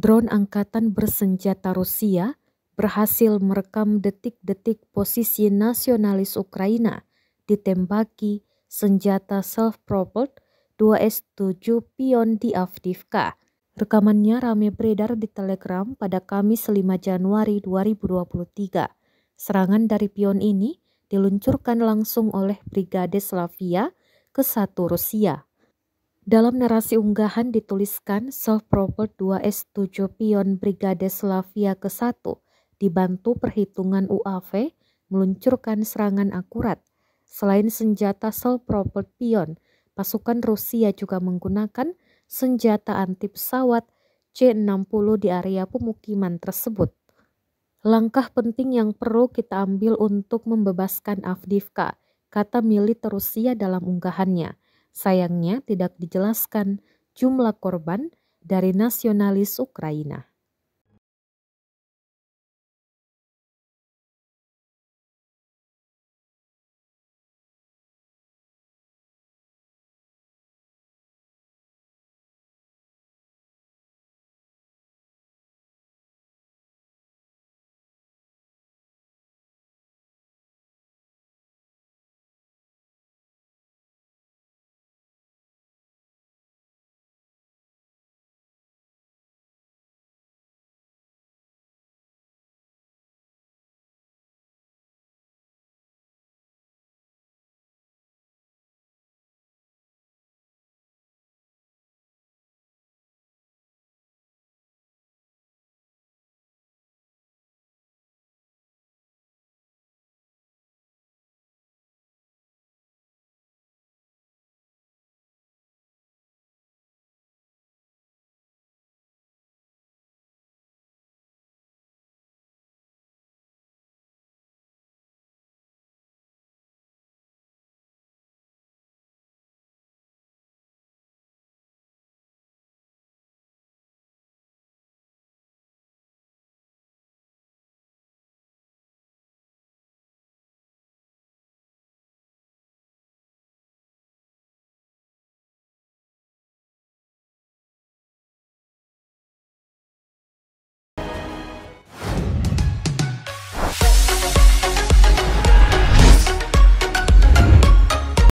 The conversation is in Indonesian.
Drone angkatan bersenjata Rusia berhasil merekam detik-detik posisi nasionalis Ukraina ditembaki senjata self-propelled 2S7 Pion di Avdiivka. Rekamannya ramai beredar di Telegram pada Kamis 5 Januari 2023. Serangan dari Pion ini diluncurkan langsung oleh Brigade Slavia ke-1 Rusia. Dalam narasi unggahan dituliskan self-propelled 2S7 Pion Brigade Slavia ke-1 dibantu perhitungan UAV meluncurkan serangan akurat. Selain senjata self-propelled Pion, pasukan Rusia juga menggunakan senjata anti pesawat C-60 di area pemukiman tersebut. Langkah penting yang perlu kita ambil untuk membebaskan Avdiivka, kata militer Rusia dalam unggahannya. Sayangnya tidak dijelaskan jumlah korban dari nasionalis Ukraina.